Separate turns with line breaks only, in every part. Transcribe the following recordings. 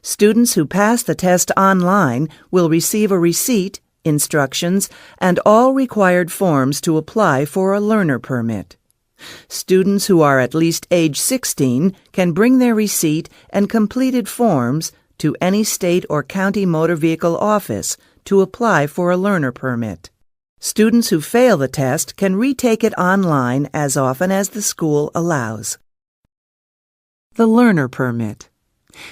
Students who pass the test online will receive a receipt, instructions, and all required forms to apply for a learner permit. Students who are at least age 16 can bring their receipt and completed forms to any state or county motor vehicle office to apply for a learner permit. Students who fail the test can retake it online as often as the school allows. The learner permit.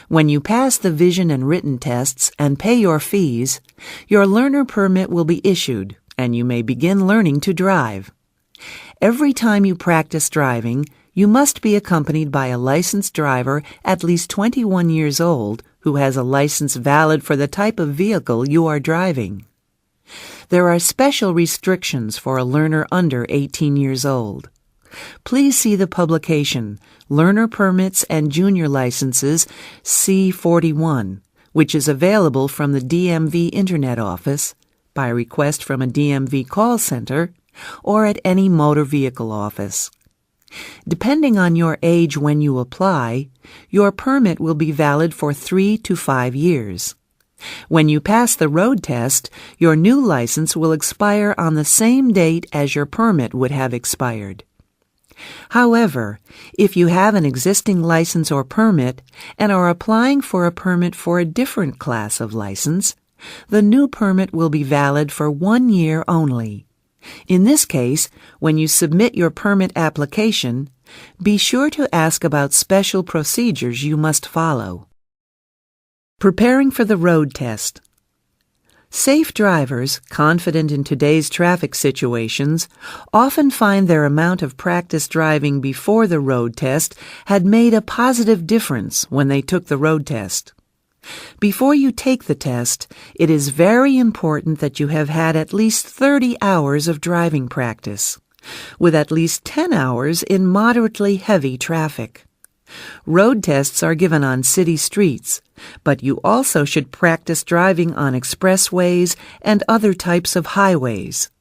When you pass the vision and written tests and pay your fees, your learner permit will be issued and you may begin learning to drive. Every time you practice driving, you must be accompanied by a licensed driver at least 21 years old who has a license valid for the type of vehicle you are driving. There are special restrictions for a learner under 18 years old. Please see the publication, Learner Permits and Junior Licenses, C41, which is available from the DMV Internet Office, by request from a DMV call center, or at any motor vehicle office. Depending on your age when you apply, your permit will be valid for 3 to 5 years. When you pass the road test, your new license will expire on the same date as your permit would have expired. However, if you have an existing license or permit and are applying for a permit for a different class of license, the new permit will be valid for 1 year only. In this case, when you submit your permit application, be sure to ask about special procedures you must follow. Preparing for the road test. Safe drivers, confident in today's traffic situations, often find their amount of practice driving before the road test had made a positive difference when they took the road test. Before you take the test, it is very important that you have had at least 30 hours of driving practice, with at least 10 hours in moderately heavy traffic. Road tests are given on city streets, but you also should practice driving on expressways and other types of highways.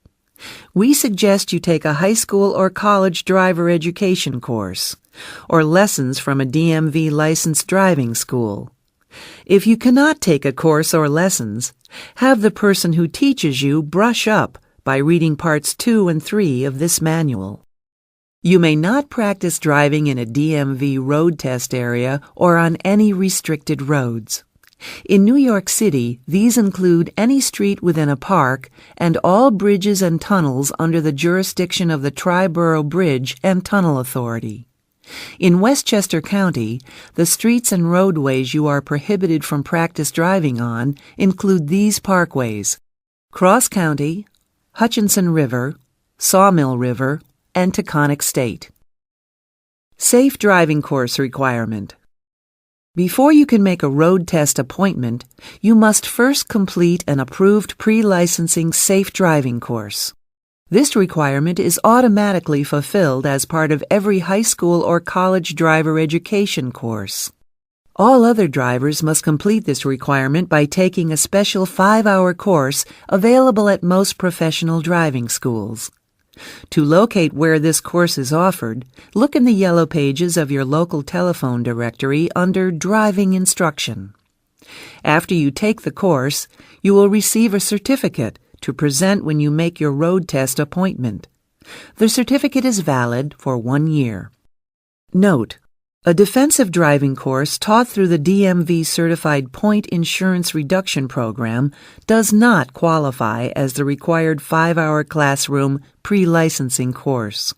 We suggest you take a high school or college driver education course, or lessons from a DMV licensed driving school. If you cannot take a course or lessons, have the person who teaches you brush up by reading parts 2 and 3 of this manual. You may not practice driving in a DMV road test area or on any restricted roads. In New York City, these include any street within a park and all bridges and tunnels under the jurisdiction of the Triborough Bridge and Tunnel Authority. In Westchester County, the streets and roadways you are prohibited from practice driving on include these parkways: Cross County, Hutchinson River, Sawmill River, and Taconic State. Safe driving course requirement. Before you can make a road test appointment, you must first complete an approved pre-licensing safe driving course. This requirement is automatically fulfilled as part of every high school or college driver education course. All other drivers must complete this requirement by taking a special 5-hour course available at most professional driving schools. To locate where this course is offered, look in the yellow pages of your local telephone directory under Driving Instruction. After you take the course, you will receive a certificate to present when you make your road test appointment. The certificate is valid for 1 year. Note: a defensive driving course taught through the DMV Certified Point Insurance Reduction Program does not qualify as the required 5-hour classroom pre-licensing course.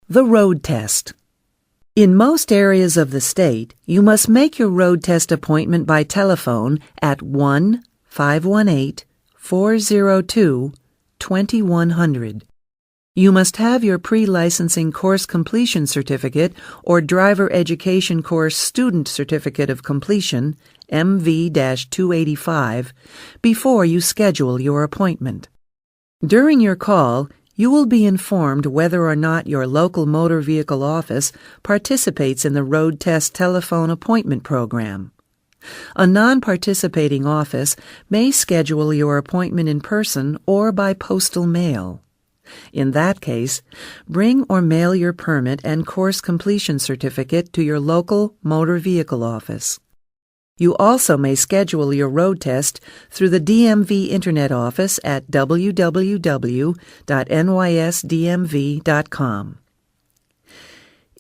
The road test. In most areas of the state, you must make your road test appointment by telephone at 1-518-402-2100. You must have your pre-licensing course completion certificate or driver education course student certificate of completion, MV-285, before you schedule your appointment. During your call, you will be informed whether or not your local motor vehicle office participates in the road test telephone appointment program. A non-participating office may schedule your appointment in person or by postal mail. In that case, bring or mail your permit and course completion certificate to your local motor vehicle office. You also may schedule your road test through the DMV Internet office at www.nysdmv.com.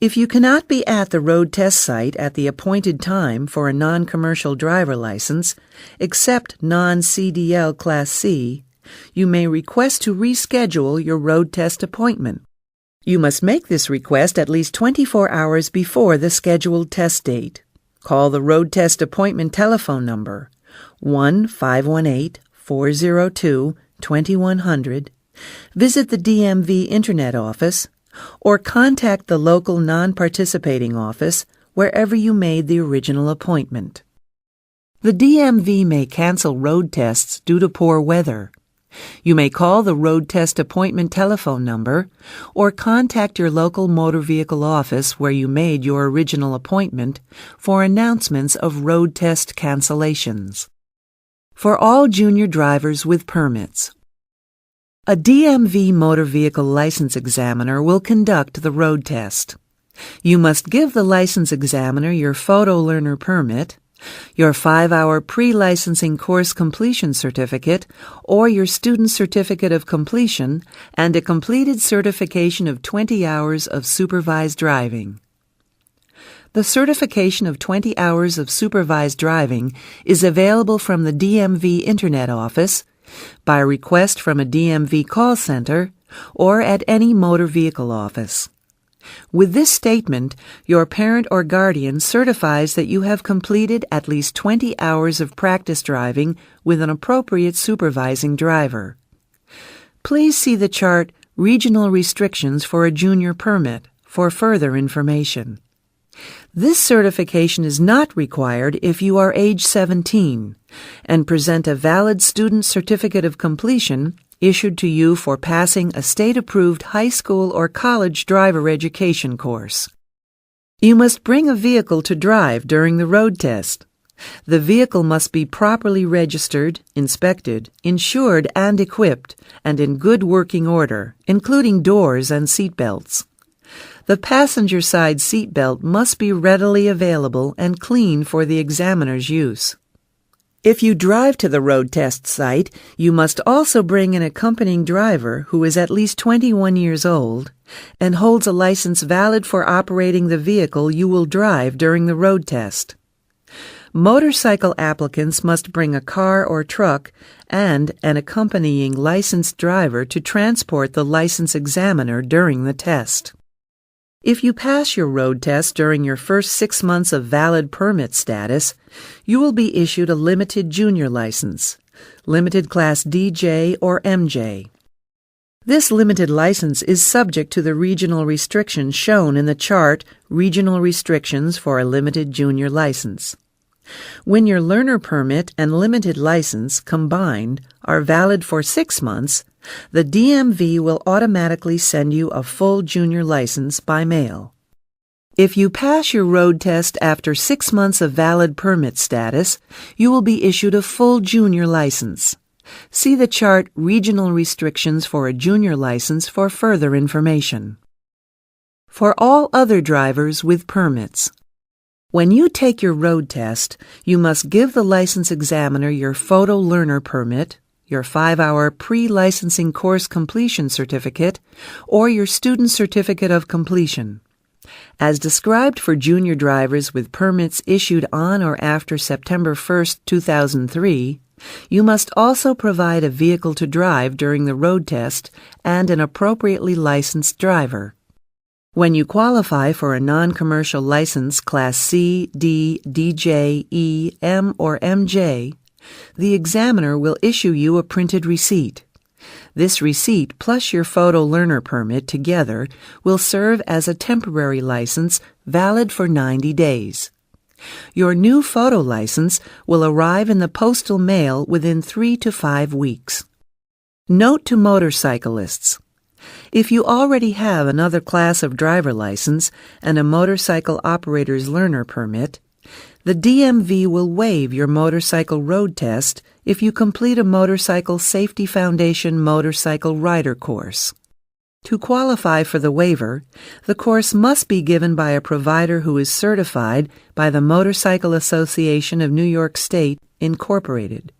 If you cannot be at the road test site at the appointed time for a non-commercial driver license, except non-CDL Class C, you may request to reschedule your road test appointment. You must make this request at least 24 hours before the scheduled test date. Call the road test appointment telephone number 1-518-402-2100, visit the DMV Internet office, or contact the local non-participating office wherever you made the original appointment. The DMV may cancel road tests due to poor weather. You may call the road test appointment telephone number or contact your local motor vehicle office where you made your original appointment for announcements of road test cancellations. For all junior drivers with permits, a DMV motor vehicle license examiner will conduct the road test. You must give the license examiner your photo learner permit, your 5-hour pre-licensing course completion certificate, or your student certificate of completion, and a completed certification of 20 hours of supervised driving. The certification of 20 hours of supervised driving is available from the DMV Internet office, by request from a DMV call center, or at any motor vehicle office. With this statement, your parent or guardian certifies that you have completed at least 20 hours of practice driving with an appropriate supervising driver. Please see the chart Regional Restrictions for a Junior Permit for further information. This certification is not required if you are age 17 and present a valid student certificate of completion issued to you for passing a state-approved high school or college driver education course. You must bring a vehicle to drive during the road test. The vehicle must be properly registered, inspected, insured, and equipped, and in good working order, including doors and seat belts. The passenger side seat belt must be readily available and clean for the examiner's use. If you drive to the road test site, you must also bring an accompanying driver who is at least 21 years old and holds a license valid for operating the vehicle you will drive during the road test. Motorcycle applicants must bring a car or truck and an accompanying licensed driver to transport the license examiner during the test. If you pass your road test during your first 6 months of valid permit status, you will be issued a limited junior license, limited class DJ or MJ. This limited license is subject to the regional restrictions shown in the chart Regional Restrictions for a Limited Junior License. When your learner permit and limited license combined are valid for 6 months, the DMV will automatically send you a full junior license by mail. If you pass your road test after 6 months of valid permit status, you will be issued a full junior license. See the chart Regional Restrictions for a Junior License for further information. For all other drivers with permits, when you take your road test, you must give the license examiner your photo learner permit, your 5-hour pre-licensing course completion certificate, or your student certificate of completion. As described for junior drivers with permits issued on or after September 1, 2003, you must also provide a vehicle to drive during the road test and an appropriately licensed driver. When you qualify for a non-commercial license Class C, D, DJ, E, M, or MJ, the examiner will issue you a printed receipt. This receipt plus your photo learner permit together will serve as a temporary license valid for 90 days. Your new photo license will arrive in the postal mail within 3 to 5 weeks. Note to motorcyclists: if you already have another class of driver license and a motorcycle operator's learner permit, the DMV will waive your motorcycle road test if you complete a Motorcycle Safety Foundation motorcycle rider course. To qualify for the waiver, the course must be given by a provider who is certified by the Motorcycle Association of New York State, Incorporated.